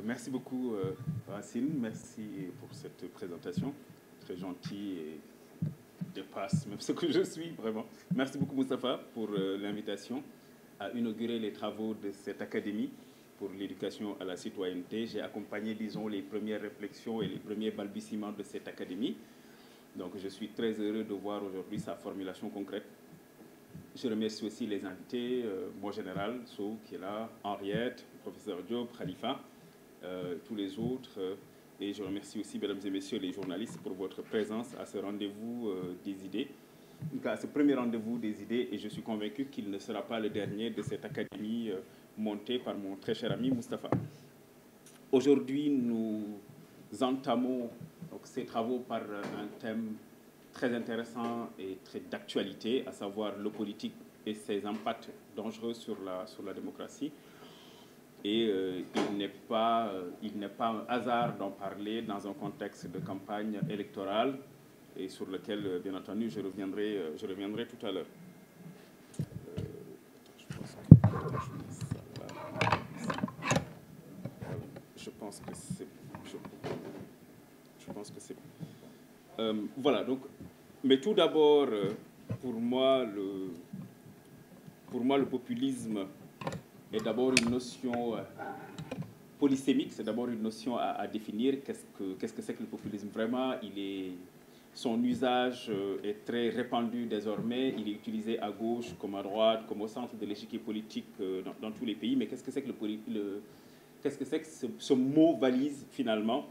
Merci beaucoup, Racine. Merci pour cette présentation. Très gentille et dépasse même ce que je suis, vraiment. Merci beaucoup, Moustapha, pour l'invitation à inaugurer les travaux de cette académie pour l'éducation à la citoyenneté. J'ai accompagné, disons, les premières réflexions et les premiers balbutiements de cette académie. Donc, je suis très heureux de voir aujourd'hui sa formulation concrète. Je remercie aussi les invités, mon général, Sow, qui est là, Henriette, professeur Diop, Khalifa, tous les autres. Et je remercie aussi, mesdames et messieurs, les journalistes pour votre présence à ce rendez-vous des idées. Donc, à ce premier rendez-vous des idées, et je suis convaincu qu'il ne sera pas le dernier de cette académie montée par mon très cher ami Moustapha. Aujourd'hui, nous entamons donc, ces travaux par un thème très intéressant et très d'actualité, à savoir le politique et ses impacts dangereux sur la démocratie. Et il n'est pas un hasard d'en parler dans un contexte de campagne électorale et sur lequel, bien entendu, je reviendrai tout à l'heure. Je pense que c'est... voilà, donc, mais tout d'abord, pour moi, le populisme est d'abord une notion polysémique, c'est d'abord une notion à définir. Qu'est-ce que c'est que le populisme? Vraiment, son usage est très répandu désormais. Il est utilisé à gauche comme à droite, comme au centre de l'échiquier politique dans tous les pays. Mais qu'est-ce que c'est que ce mot valise finalement,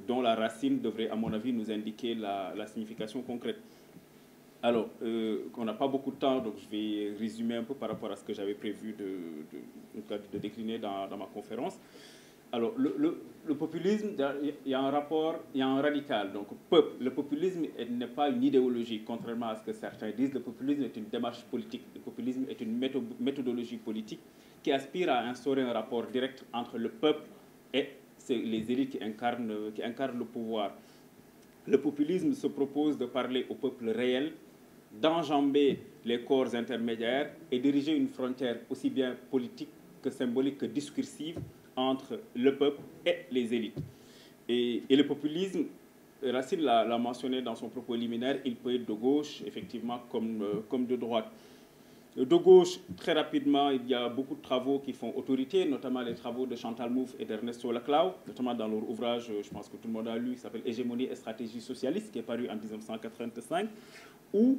dont la racine devrait, à mon avis, nous indiquer la signification concrète? Alors, on n'a pas beaucoup de temps, donc je vais résumer un peu par rapport à ce que j'avais prévu de décliner dans ma conférence. Alors, le populisme, il y a un rapport, il y a un radical. Donc, peuple, le populisme n'est pas une idéologie, contrairement à ce que certains disent. Le populisme est une démarche politique. Le populisme est une méthodologie politique qui aspire à instaurer un rapport direct entre le peuple et les élites qui incarnent le pouvoir. Le populisme se propose de parler au peuple réel, d'enjamber les corps intermédiaires et diriger une frontière aussi bien politique que symbolique que discursive entre le peuple et les élites. Et le populisme, Racine l'a mentionné dans son propos liminaire, il peut être de gauche, effectivement, comme de droite. De gauche, très rapidement, il y a beaucoup de travaux qui font autorité, notamment les travaux de Chantal Mouffe et d'Ernesto Laclau, notamment dans leur ouvrage, je pense que tout le monde a lu, qui s'appelle Hégémonie et stratégie socialiste, qui est paru en 1985, où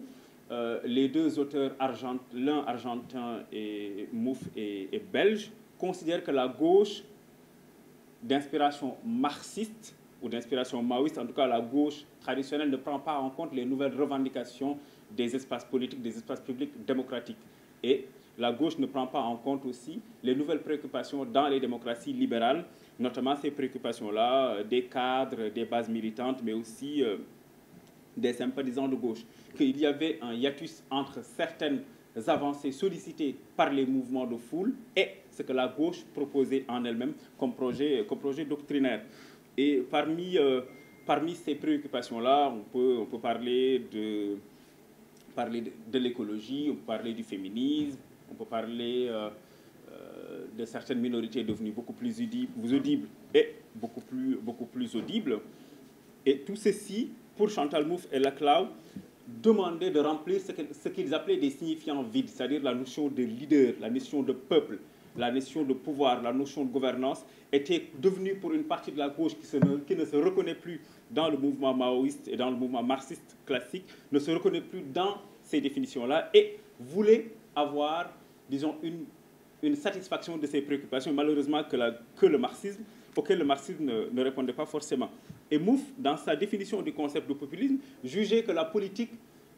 les deux auteurs, l'un argentin et Mouffe et belge, considèrent que la gauche d'inspiration marxiste ou d'inspiration maoïste, en tout cas la gauche traditionnelle, ne prend pas en compte les nouvelles revendications des espaces politiques, des espaces publics démocratiques. Et la gauche ne prend pas en compte aussi les nouvelles préoccupations dans les démocraties libérales, notamment ces préoccupations-là des cadres, des bases militantes, mais aussi des sympathisants de gauche. Qu'il y avait un hiatus entre certaines avancées sollicitées par les mouvements de foule et ce que la gauche proposait en elle-même comme projet doctrinaire. Et parmi ces préoccupations-là, on peut parler de l'écologie, on peut parler du féminisme, on peut parler de certaines minorités devenues beaucoup plus audibles et beaucoup plus audibles. Et tout ceci, pour Chantal Mouffe et Laclau, demander de remplir ce qu'ils appelaient des signifiants vides, c'est-à-dire la notion de leader, la notion de peuple, la notion de pouvoir, la notion de gouvernance, était devenue pour une partie de la gauche qui ne se reconnaît plus dans le mouvement maoïste et dans le mouvement marxiste classique, ne se reconnaît plus dans ces définitions-là et voulait avoir, disons, une satisfaction de ces préoccupations, malheureusement auquel le marxisme ne répondait pas forcément. Et Mouffe, dans sa définition du concept de populisme, jugeait que la politique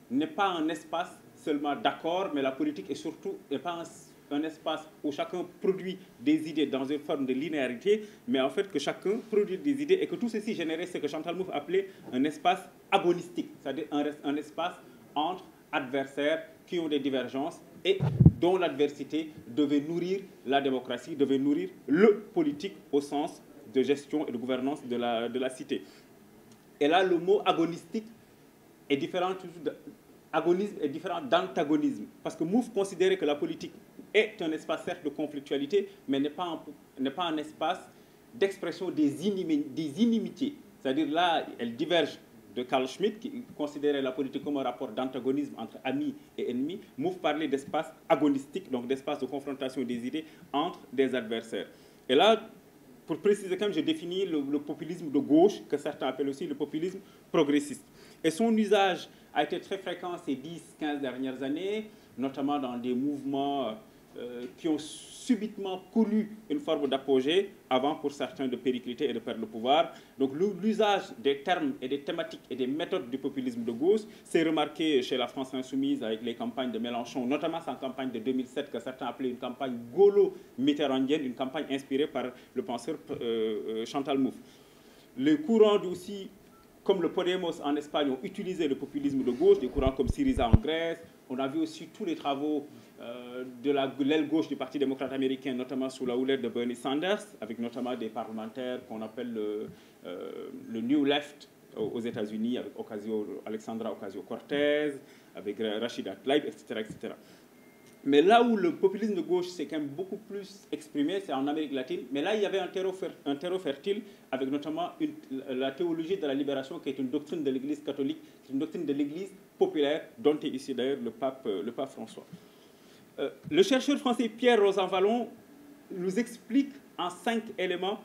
n'est pas un espace seulement d'accord, mais la politique est surtout n'est pas un espace où chacun produit des idées dans une forme de linéarité, mais en fait que chacun produit des idées et que tout ceci générait ce que Chantal Mouffe appelait un espace agonistique, c'est-à-dire un espace entre adversaires qui ont des divergences et dont l'adversité devait nourrir la démocratie, devait nourrir le politique au sens de gestion et de gouvernance de la cité. Et là, le mot agonistique est différent agonisme est différent d'antagonisme. Parce que Mouffe considérait que la politique est un espace certes de conflictualité, mais n'est pas un espace d'expression des inimitiés. C'est-à-dire là, elle diverge de Carl Schmitt, qui considérait la politique comme un rapport d'antagonisme entre amis et ennemis. Mouffe parlait d'espace agonistique, donc d'espace de confrontation des idées entre des adversaires. Et là, pour préciser quand même, je définis le populisme de gauche, que certains appellent aussi le populisme progressiste. Et son usage a été très fréquent ces 10-15 dernières années, notamment dans des mouvements qui ont subitement connu une forme d'apogée, avant pour certains de péricliter et de perdre le pouvoir. Donc l'usage des termes et des thématiques et des méthodes du populisme de gauche s'est remarqué chez la France insoumise avec les campagnes de Mélenchon, notamment sa campagne de 2007 que certains appelaient une campagne gaulo-mitterrandienne, une campagne inspirée par le penseur Chantal Mouffe. Les courants aussi, comme le Podemos en Espagne, ont utilisé le populisme de gauche, des courants comme Syriza en Grèce. On a vu aussi tous les travaux de l'aile gauche du Parti démocrate américain, notamment sous la houlette de Bernie Sanders, avec notamment des parlementaires qu'on appelle le New Left aux États-Unis, avec Alexandra Ocasio-Cortez, avec Rashida Tlaib, etc., etc. Mais là où le populisme de gauche s'est quand même beaucoup plus exprimé, c'est en Amérique latine. Mais là, il y avait un terreau fertile, avec notamment la théologie de la libération, qui est une doctrine de l'Église catholique, une doctrine de l'Église populaire, dont est ici d'ailleurs le pape François. Le chercheur français Pierre Rosanvallon nous explique en 5 éléments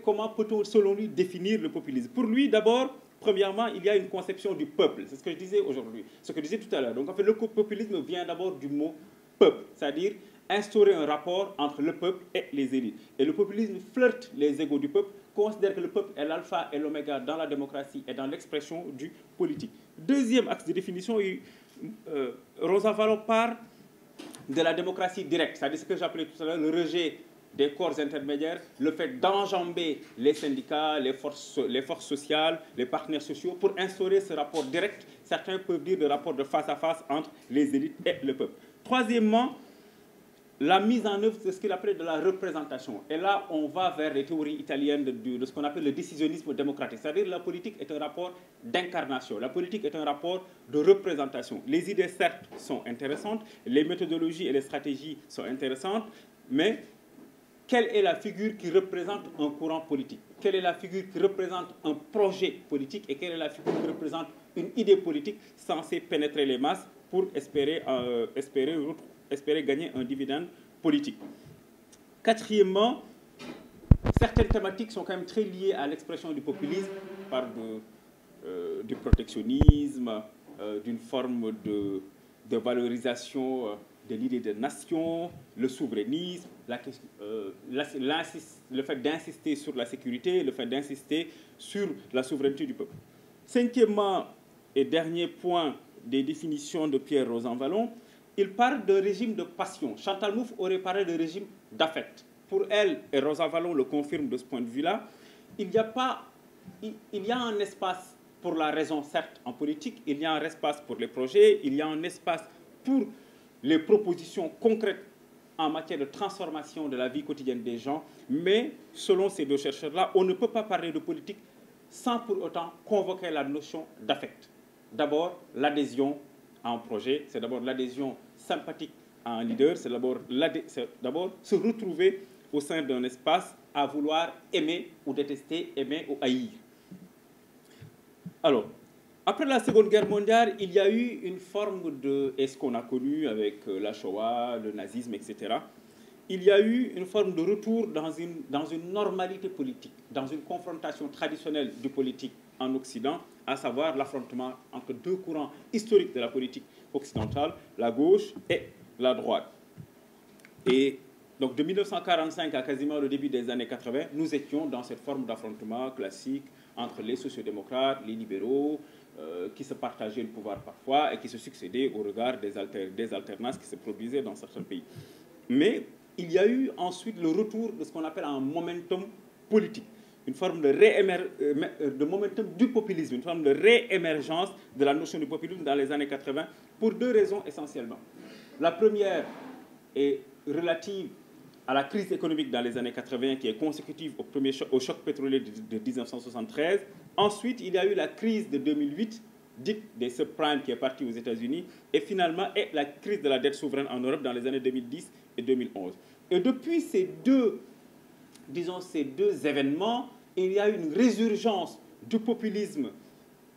comment peut-on, selon lui, définir le populisme. Pour lui, d'abord, premièrement, il y a une conception du peuple. C'est ce que je disais aujourd'hui, ce que je disais tout à l'heure. Donc, en fait, le populisme vient d'abord du mot peuple, c'est-à-dire instaurer un rapport entre le peuple et les élites. Et le populisme flirte les égos du peuple, considère que le peuple est l'alpha et l'oméga dans la démocratie et dans l'expression du politique. Deuxième axe de définition, Rosanvallon parle de la démocratie directe, c'est-à-dire ce que j'appelais tout à l'heure le rejet des corps intermédiaires, le fait d'enjamber les syndicats, les forces sociales, les partenaires sociaux pour instaurer ce rapport direct, certains peuvent dire le rapport de face à face entre les élites et le peuple. Troisièmement, la mise en œuvre de ce qu'il appelle de la représentation. Et là, on va vers les théories italiennes de ce qu'on appelle le décisionnisme démocratique. C'est-à-dire que la politique est un rapport d'incarnation. La politique est un rapport de représentation. Les idées, certes, sont intéressantes, les méthodologies et les stratégies sont intéressantes, mais quelle est la figure qui représente un courant politique? Quelle est la figure qui représente un projet politique? Et quelle est la figure qui représente une idée politique censée pénétrer les masses pour espérer gagner un dividende politique? Quatrièmement, certaines thématiques sont quand même très liées à l'expression du populisme, par du protectionnisme, d'une forme de valorisation de l'idée de nation, le souverainisme, le fait d'insister sur la sécurité, le fait d'insister sur la souveraineté du peuple. Cinquièmement et dernier point des définitions de Pierre Rosanvallon, il parle d'un régime de passion. Chantal Mouffe aurait parlé de régime d'affect. Pour elle, et Rosanvallon le confirme de ce point de vue-là, il y a un espace pour la raison, certes, en politique, il y a un espace pour les projets, il y a un espace pour les propositions concrètes en matière de transformation de la vie quotidienne des gens, mais selon ces deux chercheurs-là, on ne peut pas parler de politique sans pour autant convoquer la notion d'affect. D'abord, l'adhésion à un projet, c'est d'abord l'adhésion sympathique à un leader, c'est d'abord se retrouver au sein d'un espace à vouloir aimer ou détester, aimer ou haïr. Alors, après la Seconde Guerre mondiale, il y a eu une forme de, et ce qu'on a connu avec la Shoah, le nazisme, etc., il y a eu une forme de retour dans une normalité politique, dans une confrontation traditionnelle du politique en Occident, à savoir l'affrontement entre deux courants historiques de la politique occidentale, la gauche et la droite. Et donc de 1945 à quasiment le début des années 80, nous étions dans cette forme d'affrontement classique entre les sociodémocrates, les libéraux, qui se partageaient le pouvoir parfois et qui se succédaient au regard des alternances qui se produisaient dans certains pays. Mais il y a eu ensuite le retour de ce qu'on appelle un momentum politique, une forme de momentum du populisme, une forme de réémergence de la notion du populisme dans les années 80 pour deux raisons essentiellement. La première est relative à la crise économique dans les années 80 qui est consécutive au choc pétrolier de 1973. Ensuite, il y a eu la crise de 2008, dite des subprimes qui est partie aux États-Unis, et finalement la crise de la dette souveraine en Europe dans les années 2010 et 2011. Et depuis ces deux disons, ces deux événements, il y a eu une résurgence du populisme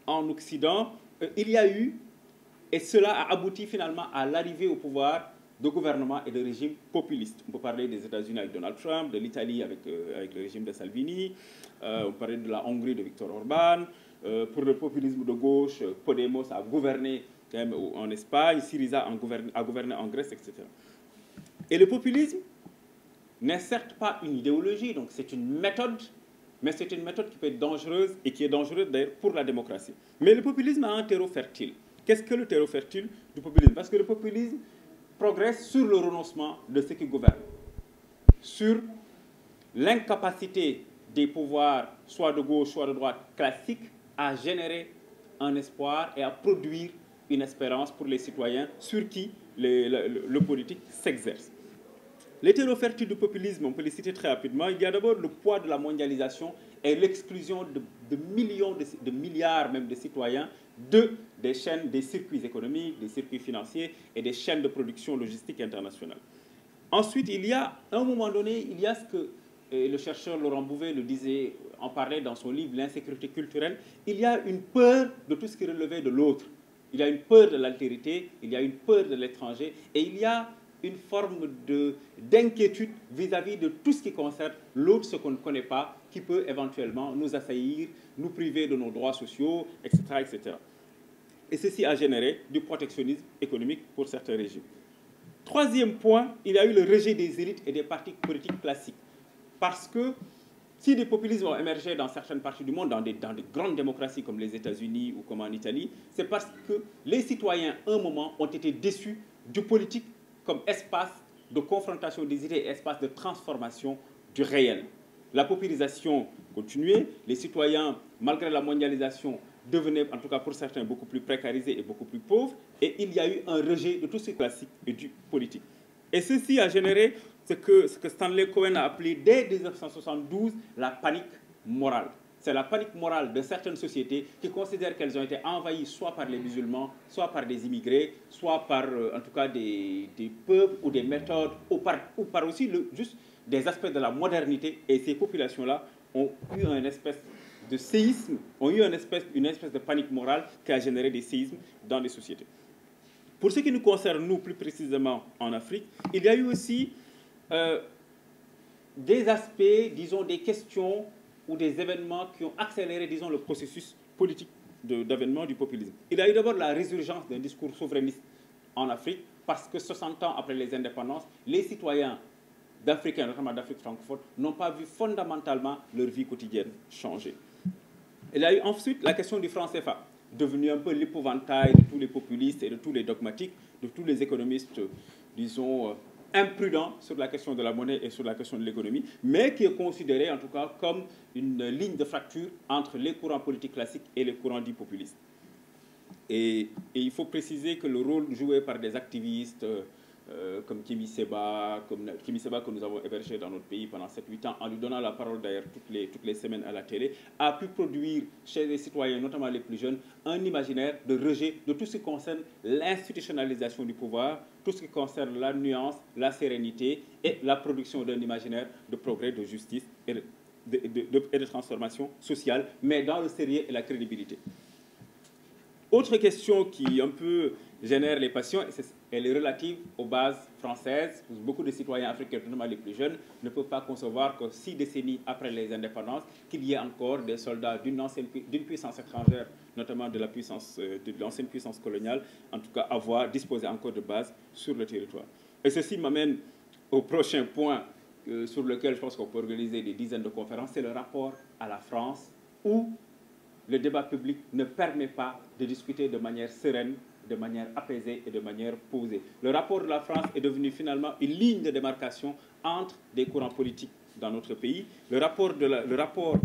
en Occident. Il y a eu, et cela a abouti finalement à l'arrivée au pouvoir de gouvernements et de régimes populistes. On peut parler des États-Unis avec Donald Trump, de l'Italie avec le régime de Salvini, on peut parler de la Hongrie de Viktor Orban. Pour le populisme de gauche, Podemos a gouverné en Espagne, Syriza a gouverné en Grèce, etc. Et le populisme n'est certes pas une idéologie, donc c'est une méthode, mais c'est une méthode qui peut être dangereuse et qui est dangereuse d'ailleurs pour la démocratie. Mais le populisme a un terreau fertile. Qu'est-ce que le terreau fertile du populisme? Parce que le populisme progresse sur le renoncement de ceux qui gouvernent, sur l'incapacité des pouvoirs, soit de gauche, soit de droite, classiques, à générer un espoir et à produire une espérance pour les citoyens sur qui le politique s'exerce. Les terreaux fertiles du populisme, on peut les citer très rapidement. Il y a d'abord le poids de la mondialisation et l'exclusion de millions, de milliards même de citoyens des chaînes, des circuits économiques, des circuits financiers et des chaînes de production logistique internationale. Ensuite, il y a, à un moment donné, il y a ce que le chercheur Laurent Bouvet le disait, en parlait dans son livre L'insécurité culturelle, il y a une peur de tout ce qui relevait de l'autre. Il y a une peur de l'altérité, il y a une peur de l'étranger, et il y a une forme d'inquiétude vis-à-vis de tout ce qui concerne l'autre, ce qu'on ne connaît pas, qui peut éventuellement nous assaillir, nous priver de nos droits sociaux, etc., etc. Et ceci a généré du protectionnisme économique pour certains régimes. Troisième point, il y a eu le rejet des élites et des partis politiques classiques. Parce que si des populismes ont émergé dans certaines parties du monde, dans des grandes démocraties comme les États-Unis ou comme en Italie, c'est parce que les citoyens, à un moment, ont été déçus du politique comme espace de confrontation des idées et espace de transformation du réel. La paupérisation continuait, les citoyens, malgré la mondialisation, devenaient, en tout cas pour certains, beaucoup plus précarisés et beaucoup plus pauvres, et il y a eu un rejet de tout ce classique et du politique. Et ceci a généré ce que Stanley Cohen a appelé dès 1972 la panique morale. C'est la panique morale de certaines sociétés qui considèrent qu'elles ont été envahies soit par les musulmans, soit par des immigrés, soit par, en tout cas, des peuples ou des méthodes, ou par aussi juste des aspects de la modernité. Et ces populations-là ont eu une espèce de séisme, ont eu une espèce de panique morale qui a généré des séismes dans les sociétés. Pour ce qui nous concerne, nous, plus précisément en Afrique, il y a eu aussi des aspects, disons, des questions ou des événements qui ont accéléré, disons, le processus politique d'avènement du populisme. Il y a eu d'abord la résurgence d'un discours souverainiste en Afrique, parce que 60 ans après les indépendances, les citoyens d'Africains, notamment d'Afrique francophone, n'ont pas vu fondamentalement leur vie quotidienne changer. Il y a eu ensuite la question du franc CFA, devenu un peu l'épouvantail de tous les populistes et de tous les dogmatiques, de tous les économistes, disons, imprudent sur la question de la monnaie et sur la question de l'économie, mais qui est considéré en tout cas comme une ligne de fracture entre les courants politiques classiques et les courants dits populistes. Et il faut préciser que le rôle joué par des activistes comme Kémy Séba, que nous avons hébergé dans notre pays pendant 7-8 ans, en lui donnant la parole d'ailleurs toutes les semaines à la télé, a pu produire chez les citoyens, notamment les plus jeunes, un imaginaire de rejet de tout ce qui concerne l'institutionnalisation du pouvoir, tout ce qui concerne la nuance, la sérénité et la production d'un imaginaire de progrès, de justice et de transformation sociale, mais dans le sérieux et la crédibilité. Autre question qui un peu génère les passions, elle est relative aux bases françaises. Beaucoup de citoyens africains, notamment les plus jeunes, ne peuvent pas concevoir que 6 décennies après les indépendances, qu'il y ait encore des soldats d'une puissance étrangère, notamment de l'ancienne puissance coloniale, en tout cas disposer encore de bases sur le territoire. Et ceci m'amène au prochain point sur lequel je pense qu'on peut organiser des dizaines de conférences, c'est le rapport à la France, où le débat public ne permet pas de discuter de manière sereine, de manière apaisée et de manière posée. Le rapport de la France est devenu finalement une ligne de démarcation entre des courants politiques dans notre pays. Le rapport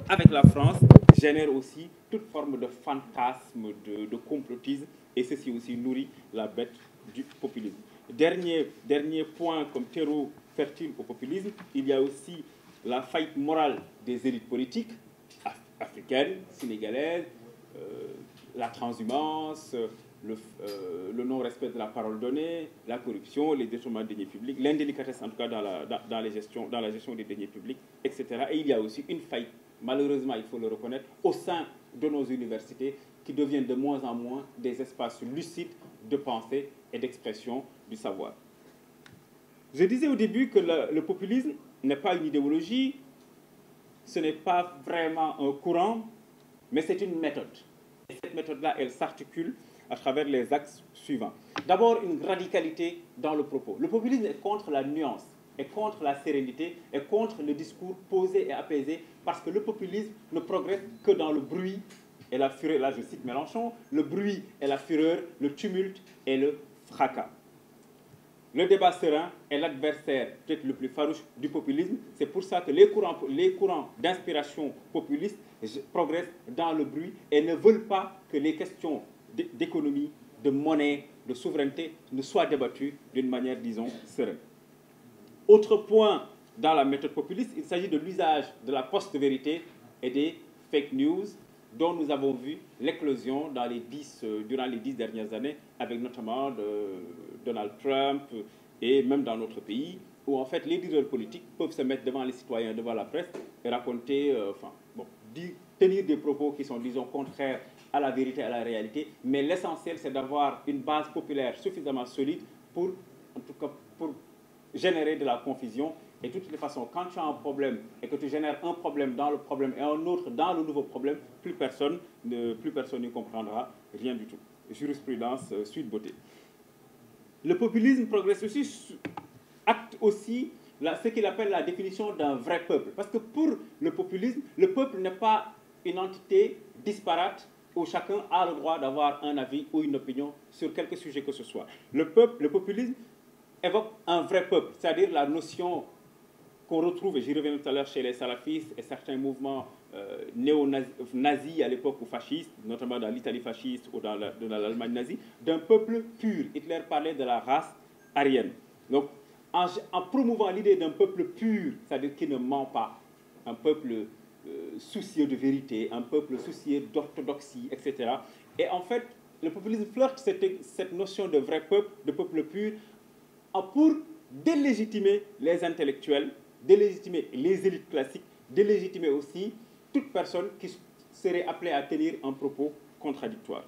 avec la France génère aussi toute forme de fantasme, de complotisme, et ceci aussi nourrit la bête du populisme. Dernier point comme terreau fertile au populisme, il y a aussi la faillite morale des élites politiques, africaine, sénégalaise, la transhumance, le non-respect de la parole donnée, la corruption, les détournements de deniers publics, l'indélicatesse en tout cas dans la gestion des deniers publics, etc. Et il y a aussi une faillite, malheureusement il faut le reconnaître, au sein de nos universités qui deviennent de moins en moins des espaces lucides de pensée et d'expression du savoir. Je disais au début que le populisme n'est pas une idéologie, ce n'est pas vraiment un courant, mais c'est une méthode. Et cette méthode-là, elle s'articule à travers les axes suivants. D'abord, une radicalité dans le propos. Le populisme est contre la nuance, est contre la sérénité, est contre le discours posé et apaisé, parce que le populisme ne progresse que dans le bruit et la fureur. Là, je cite Mélenchon, le bruit et la fureur, le tumulte et le fracas. Le débat serein est l'adversaire peut-être le plus farouche du populisme. C'est pour ça que les courants d'inspiration populiste progressent dans le bruit et ne veulent pas que les questions d'économie, de monnaie, de souveraineté ne soient débattues d'une manière, disons, sereine. Autre point dans la méthode populiste, il s'agit de l'usage de la post-vérité et des fake news dont nous avons vu l'éclosion durant les 10 dernières années, avec notamment Donald Trump et même dans notre pays, où en fait les leaders politiques peuvent se mettre devant les citoyens, devant la presse et raconter, tenir des propos qui sont, disons, contraires à la vérité, à la réalité, mais l'essentiel c'est d'avoir une base populaire suffisamment solide pour, en tout cas, pour générer de la confusion. Et de toutes les façons, quand tu as un problème et que tu génères un problème dans le problème et un autre dans le nouveau problème, plus personne n'y comprendra rien du tout. Jurisprudence, suite beauté. Le populisme progresse aussi, acte aussi ce qu'il appelle la définition d'un vrai peuple. Parce que pour le populisme, le peuple n'est pas une entité disparate où chacun a le droit d'avoir un avis ou une opinion sur quelque sujet que ce soit. Le populisme évoque un vrai peuple, c'est-à-dire la notion qu'on retrouve, et j'y reviens tout à l'heure, chez les salafistes et certains mouvements néo-nazis à l'époque ou fascistes, notamment dans l'Italie fasciste ou dans l'Allemagne nazie, d'un peuple pur. Hitler parlait de la race aryenne. Donc, en promouvant l'idée d'un peuple pur, c'est-à-dire qui ne ment pas, un peuple soucieux de vérité, un peuple soucieux d'orthodoxie, etc. Et en fait, le populisme flirte cette notion de vrai peuple, de peuple pur, pour délégitimer les intellectuels, délégitimer les élites classiques, délégitimer aussi toute personne qui serait appelée à tenir un propos contradictoire.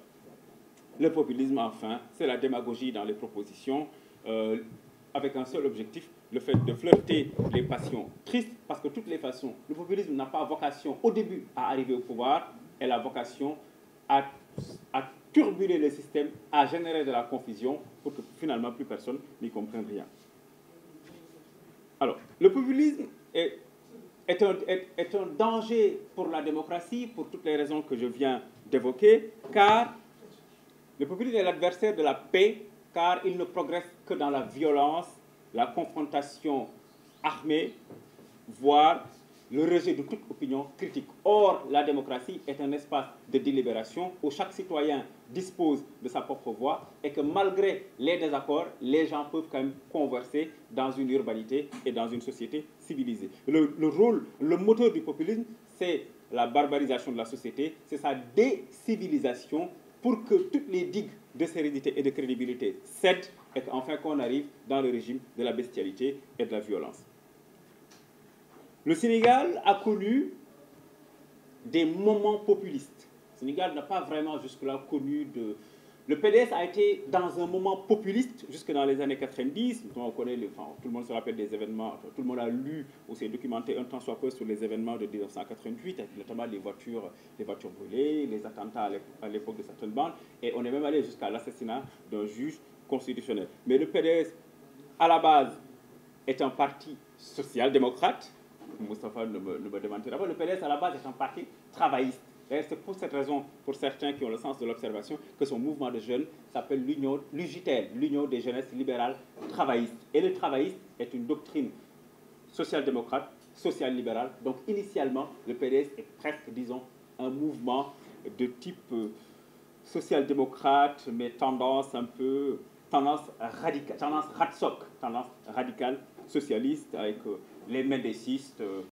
Le populisme, enfin, c'est la démagogie dans les propositions, avec un seul objectif, le fait de flirter les passions tristes, parce que de toutes les façons, le populisme n'a pas vocation au début à arriver au pouvoir, elle a vocation à turbuler le système, à générer de la confusion pour que finalement plus personne n'y comprenne rien. Alors, le populisme est un danger pour la démocratie pour toutes les raisons que je viens d'évoquer, car le populisme est l'adversaire de la paix, car il ne progresse que dans la violence, la confrontation armée, voire le rejet de toute opinion critique. Or, la démocratie est un espace de délibération où chaque citoyen dispose de sa propre voix et que malgré les désaccords, les gens peuvent quand même converser dans une urbanité et dans une société civilisée. Le moteur du populisme, c'est la barbarisation de la société, c'est sa décivilisation pour que toutes les digues de sérénité et de crédibilité cèdent et qu'enfin qu'on arrive dans le régime de la bestialité et de la violence. Le Sénégal a connu des moments populistes. Le Sénégal n'a pas vraiment jusque-là connu de... Le PDS a été dans un moment populiste jusque dans les années 90. On connaît tout le monde se rappelle des événements, tout le monde a lu ou s'est documenté un temps soit peu sur les événements de 1988, avec notamment les voitures brûlées, les attentats à l'époque de certaines bandes. Et on est même allé jusqu'à l'assassinat d'un juge constitutionnel. Mais le PDS, à la base, est un parti social-démocrate. Moustapha ne me démentira pas. Le PDS, à la base, est un parti travailliste. C'est pour cette raison, pour certains qui ont le sens de l'observation, que son mouvement de jeunes s'appelle l'UJTL, l'Union des jeunesses libérales travaillistes. Et le travailliste est une doctrine social-démocrate, social-libérale. Donc, initialement, le PDS est presque, disons, un mouvement de type social-démocrate, mais tendance radicale, tendance radicale, socialiste, avec les médécistes,